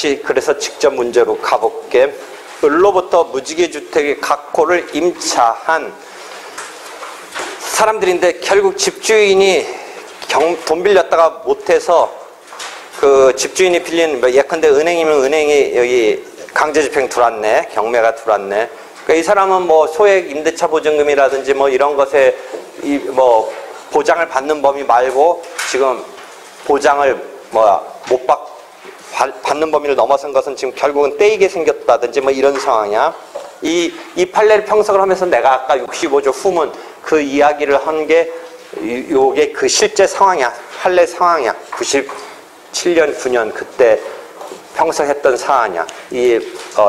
다시 그래서 직접 문제로 가볼게. 을로부터 무지개주택의 각호를 임차한 사람들인데 결국 집주인이 돈 빌렸다가 못해서 그 집주인이 빌린 예컨대 은행이면 은행이 여기 강제집행 들어왔네, 경매가 들어왔네. 그러니까 이 사람은 뭐 소액 임대차 보증금이라든지 뭐 이런 것에 뭐 보장을 받는 범위 말고 지금 보장을 못 받는 범위를 넘어선 것은 지금 결국은 떼이게 생겼다든지 뭐 이런 상황이야. 이 판례를 평석을 하면서 내가 아까 65조 후문 그 이야기를 한 게 요게 그 실제 상황이야. 판례 상황이야. 97년, 9년 그때 평석했던 사안이야.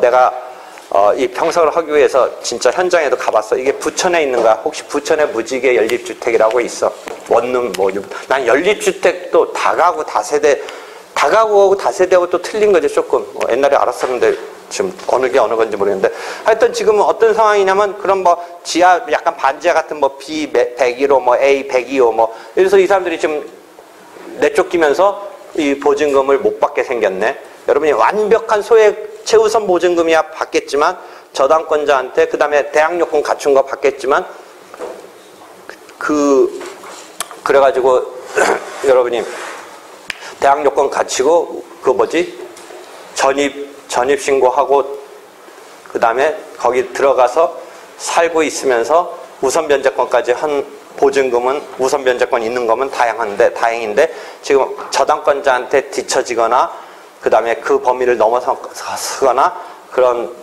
내가 이 평석을 하기 위해서 진짜 현장에도 가봤어. 이게 부천에 있는 거야. 혹시 부천에 무지개 연립주택이라고 있어? 원룸 난 연립주택도 다가구 다가구하고 다세대하고 또 틀린 거지 조금. 옛날에 알았었는데 지금 어느 게 어느 건지 모르겠는데 하여튼 지금은 어떤 상황이냐면 그런 뭐 지하 약간 반지하 같은 뭐 B 102호 뭐 A 102호 뭐 이래서 이 사람들이 지금 내쫓기면서 이 보증금을 못 받게 생겼네. 여러분이 완벽한 소액 최우선 보증금이야 받겠지만 저당권자한테 그 다음에 대항요건 갖춘 거 받겠지만 그래가지고 여러분이 대항요건 갖추고 전입신고하고 그 다음에 거기 들어가서 살고 있으면서 우선변제권까지 한 보증금은 우선변제권 있는 거면 다행인데 지금 저당권자한테 뒤처지거나 그 다음에 그 범위를 넘어서거나 그런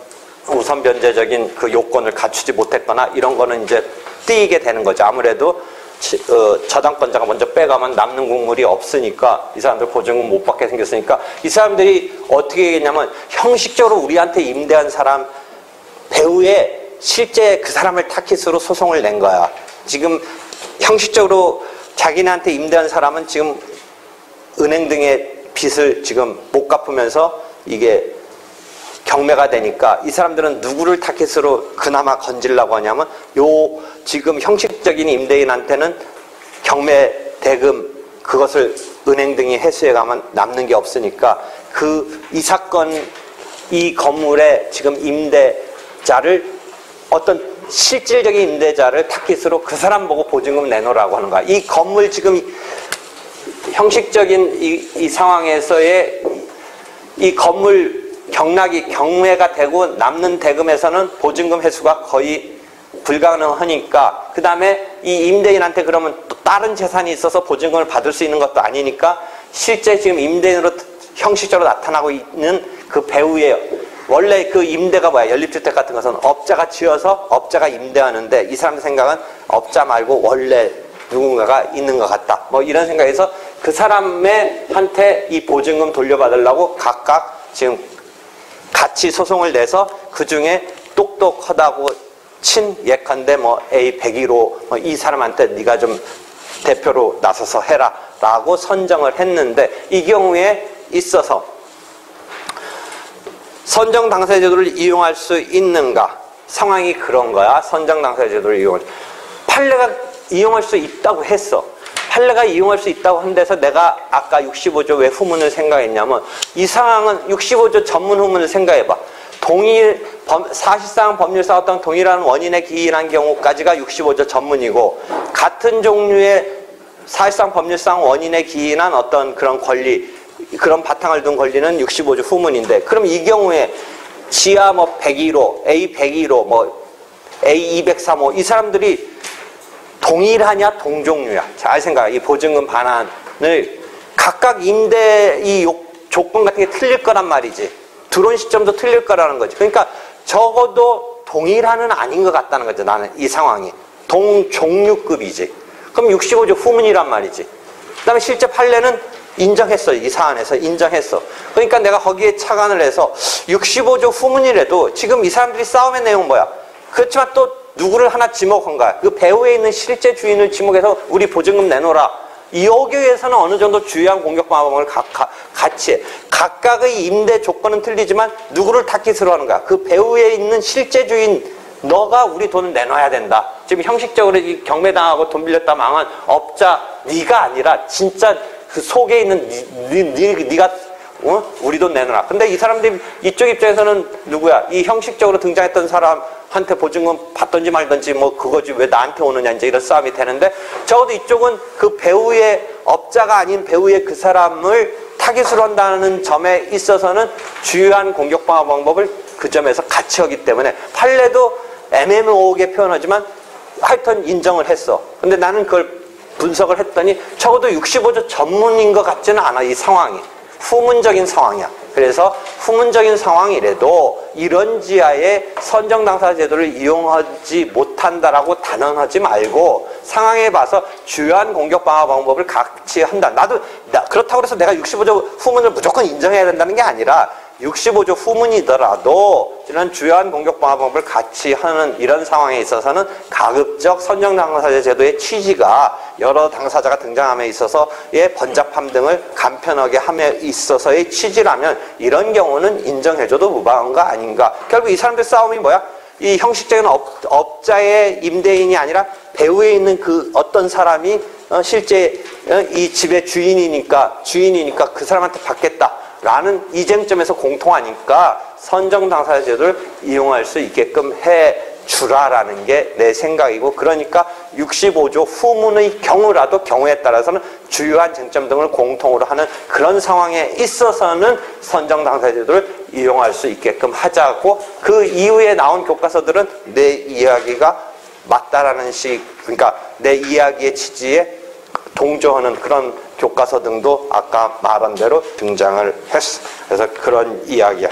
우선변제적인 그 요건을 갖추지 못했거나 이런 거는 이제 띄게 되는 거죠. 아무래도 저당권자가 먼저 빼가면 남는 국물이 없으니까 이 사람들 보증금 못 받게 생겼으니까 이 사람들이 어떻게 했냐면 형식적으로 우리한테 임대한 사람 배후에 실제 그 사람을 타깃으로 소송을 낸 거야. 지금 형식적으로 자기네한테 임대한 사람은 지금 은행 등의 빚을 지금 못 갚으면서 이게 경매가 되니까 이 사람들은 누구를 타깃으로 그나마 건지려고 하냐면 지금 형식적인 임대인한테는 경매 대금 그것을 은행 등이 회수해 가면 남는 게 없으니까 이 사건 이 건물의 지금 임대자를 어떤 실질적인 임대자를 타깃으로 그 사람 보고 보증금 내놓으라고 하는 거야. 이 건물 지금 형식적인 이 상황에서의 이 건물 경매가 되고 남는 대금에서는 보증금 회수가 거의 불가능하니까 그 다음에 이 임대인한테 그러면 또 다른 재산이 있어서 보증금을 받을 수 있는 것도 아니니까 실제 지금 임대인으로 형식적으로 나타나고 있는 그 배후에 원래 그 임대가 뭐야? 연립주택 같은 것은 업자가 지어서 업자가 임대하는데 이 사람 생각은 업자 말고 원래 누군가가 있는 것 같다. 뭐 이런 생각에서 그 사람한테 이 보증금 돌려받으려고 각각 지금 같이 소송을 내서 그 중에 똑똑하다고 친 예컨대 뭐 A 101호 뭐 이 사람한테 네가 좀 대표로 나서서 해라 라고 선정을 했는데 이 경우에 있어서 선정 당사자 제도를 이용할 수 있는가? 상황이 그런 거야. 선정 당사자 제도를 이용할 수. 판례가 이용할 수 있다고 했어. 판례가 이용할 수 있다고 한 데서 내가 아까 65조 왜 후문을 생각했냐면 이 상황은 65조 전문 후문을 생각해봐. 사실상 법률상 어떤 동일한 원인에 기인한 경우까지가 65조 전문이고 같은 종류의 사실상 법률상 원인에 기인한 어떤 그런 권리 그런 바탕을 둔 권리는 65조 후문인데 그럼 이 경우에 지하 뭐 101호, A 101호, 뭐 A 203호 이 사람들이 동일하냐 동종류야. 잘 생각해. 이 보증금 반환을 각각 임대 이 조건 같은 게 틀릴 거란 말이지. 들어온 시점도 틀릴 거라는 거지. 그러니까 적어도 동일한은 아닌 것 같다는 거죠. 나는 이 상황이. 동종류급이지. 그럼 65조 후문이란 말이지. 그 다음에 실제 판례는 인정했어. 이 사안에서 인정했어. 그러니까 내가 거기에 착안을 해서 65조 후문이라도 지금 이 사람들이 싸움의 내용은 뭐야? 그렇지만 또 누구를 하나 지목한 거야. 그 배후에 있는 실제 주인을 지목해서 우리 보증금 내놓으라. 여기에서는 어느 정도 주의한 공격 방법을 같이 해. 각각의 임대 조건은 틀리지만 누구를 타깃으로 하는 거야. 그 배후에 있는 실제 주인 너가 우리 돈을 내놔야 된다. 지금 형식적으로 이 경매당하고 돈 빌렸다 망한 업자 네가 아니라 진짜 그 속에 있는 네가 우리도 내놔라. 근데 이 사람들이 이쪽 입장에서는 누구야? 이 형식적으로 등장했던 사람한테 보증금 받든지 말든지 뭐 그거지 왜 나한테 오느냐 이제 이런 싸움이 되는데 적어도 이쪽은 그 배우의 업자가 아닌 배우의 그 사람을 타깃으로 한다는 점에 있어서는 주요한 공격 방어 방법을 그 점에서 같이 하기 때문에 판례도 애매모호하게 표현하지만 하여튼 인정을 했어. 근데 나는 그걸 분석을 했더니 적어도 65조 전문인 것 같지는 않아. 이 상황이 후문적인 상황이야. 그래서 후문적인 상황이라도 이런 지하에 선정당사 제도를 이용하지 못한다라고 단언하지 말고 상황에 봐서 주요한 공격 방어 방법을 같이 한다. 그렇다고 해서 내가 65조 후문을 무조건 인정해야 된다는 게 아니라 65조 후문이더라도 이런 주요한 공격 방어 방법을 같이 하는 이런 상황에 있어서는 가급적 선정당사자 제도의 취지가 여러 당사자가 등장함에 있어서의 번잡함 등을 간편하게 함에 있어서의 취지라면 이런 경우는 인정해줘도 무방한 거 아닌가. 결국 이 사람들 싸움이 뭐야? 이 형식적인 업자의 임대인이 아니라 배후에 있는 그 어떤 사람이 실제 이 집의 주인이니까 그 사람한테 받겠다라는 이쟁점에서 공통하니까 선정 당사자 제도를 이용할 수 있게끔 해 주라라는 게 내 생각이고, 그러니까 65조 후문의 경우에 따라서는 주요한 쟁점 등을 공통으로 하는 그런 상황에 있어서는 선정 당사자 제도를 이용할 수 있게끔 하자고, 그 이후에 나온 교과서들은 내 이야기가 맞다라는 그러니까 내 이야기의 취지에 동조하는 그런 교과서 등도 아까 말한 대로 등장을 했어. 그래서 그런 이야기야.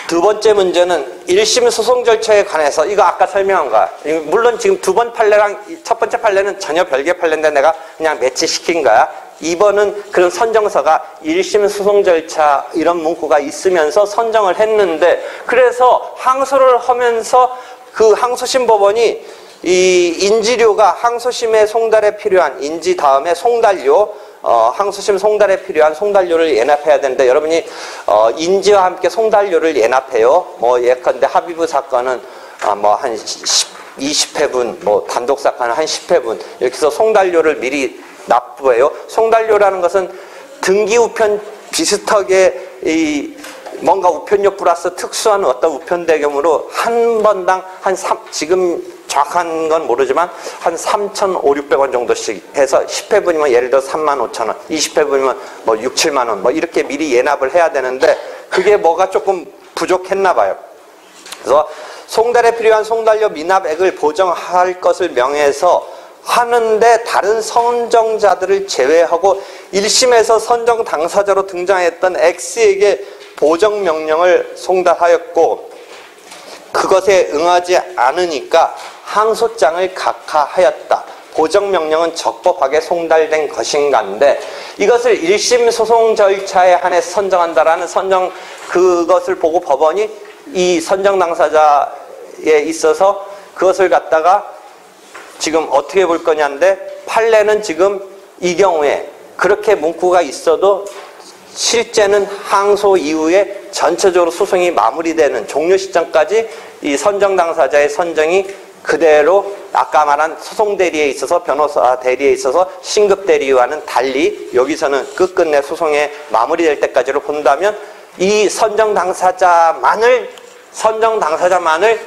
두 번째 문제는 1심 소송 절차에 관해서, 이거 아까 설명한 거야. 물론 지금 두 번 판례랑 첫 번째 판례는 전혀 별개의 판례인데 내가 그냥 매치시킨 거야. 2번은 그런 선정서가 1심 소송 절차 이런 문구가 있으면서 선정을 했는데, 그래서 항소를 하면서 그 항소심 법원이 이 인지료가 항소심의 송달에 필요한 인지 다음에 송달료, 항소심 송달에 필요한 송달료를 예납해야 되는데, 여러분이 인지와 함께 송달료를 예납해요. 뭐 예컨대 합의부 사건은 뭐 한 20회분, 뭐 단독 사건은 한 10회분 이렇게 해서 송달료를 미리 납부해요. 송달료라는 것은 등기 우편 비슷하게 뭔가 우편료 플러스 특수한 어떤 우편 대금으로 한 번당 지금 정확한 건 모르지만 한 3,500~600원 정도씩 해서 10회분이면 예를 들어 35,000원, 20회분이면 뭐 6~7만원 뭐 이렇게 미리 예납을 해야 되는데 그게 뭐가 조금 부족했나 봐요. 그래서 송달에 필요한 송달료 미납액을 보정할 것을 명해서 하는데 다른 선정자들을 제외하고 1심에서 선정 당사자로 등장했던 X에게 보정명령을 송달하였고 그것에 응하지 않으니까 항소장을 각하하였다. 보정명령은 적법하게 송달된 것인가인데, 이것을 1심 소송 절차에 한해서 선정한다라는 그것을 보고 법원이 이 선정 당사자에 있어서 그것을 갖다가 지금 어떻게 볼 거냐인데, 판례는 지금 이 경우에 그렇게 문구가 있어도 실제는 항소 이후에 전체적으로 소송이 마무리되는 종료 시점까지 이 선정 당사자의 선정이 그대로 아까 말한 소송 대리에 있어서 변호사 대리에 있어서 신급 대리와는 달리 여기서는 끝끝내 소송에 마무리될 때까지로 본다면 이 선정 당사자만을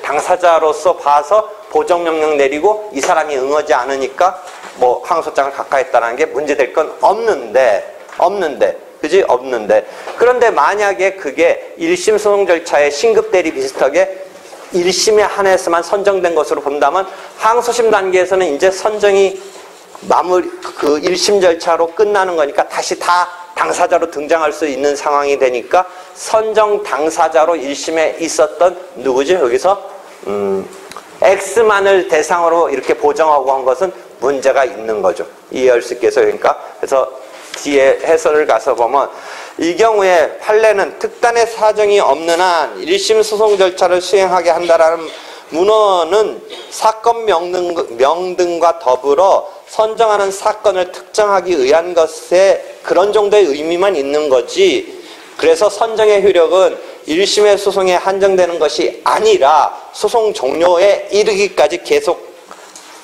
당사자로서 봐서 보정명령 내리고 이 사람이 응하지 않으니까 뭐 항소장을 각하했다는 게 문제될 건 없는데 그지? 없는데. 그런데 만약에 그게 1심 소송 절차의 신급 대리 비슷하게 1심에 한해서만 선정된 것으로 본다면 항소심 단계에서는 이제 선정이 그 1심 절차로 끝나는 거니까 다시 다 당사자로 등장할 수 있는 상황이 되니까 선정 당사자로 1심에 있었던 누구지? 여기서 X만을 대상으로 이렇게 보정하고 한 것은 문제가 있는 거죠. 이해할 수 있겠어요? 그래서 뒤에 해설을 가서 보면 이 경우에 판례는 특단의 사정이 없는 한 1심 소송 절차를 수행하게 한다라는 문헌은 사건 명등과 더불어 선정하는 사건을 특정하기 위한 것에 그런 정도의 의미만 있는 거지, 그래서 선정의 효력은 1심의 소송에 한정되는 것이 아니라 소송 종료에 이르기까지 계속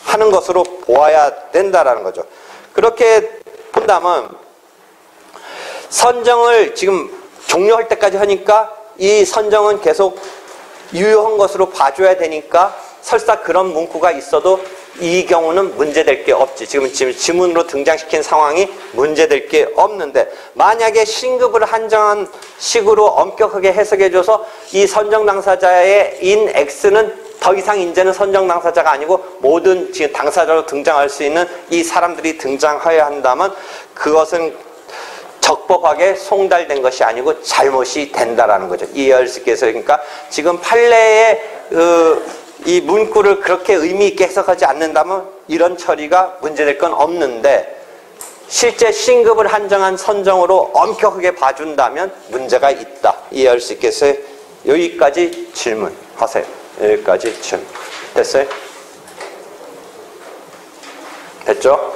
하는 것으로 보아야 된다라는 거죠. 그렇게 본다면 선정을 지금 종료할 때까지 하니까 이 선정은 계속 유효한 것으로 봐줘야 되니까 설사 그런 문구가 있어도 이 경우는 문제될 게 없지. 지금 지문으로 등장시킨 상황이 문제될 게 없는데, 만약에 신급을 한정한 식으로 엄격하게 해석해줘서 이 선정 당사자의 인 X는 더 이상 이제는 선정 당사자가 아니고 모든 지금 당사자로 등장할 수 있는 이 사람들이 등장해야 한다면 그것은 적법하게 송달된 것이 아니고 잘못이 된다라는 거죠. 이해할 수 있게 해서. 그러니까 지금 판례의 이 문구를 그렇게 의미 있게 해석하지 않는다면 이런 처리가 문제될 건 없는데, 실제 신급을 한정한 선정으로 엄격하게 봐준다면 문제가 있다. 이해할 수 있겠어요? 여기까지 질문하세요. 여기까지 질문. 됐어요? 됐죠?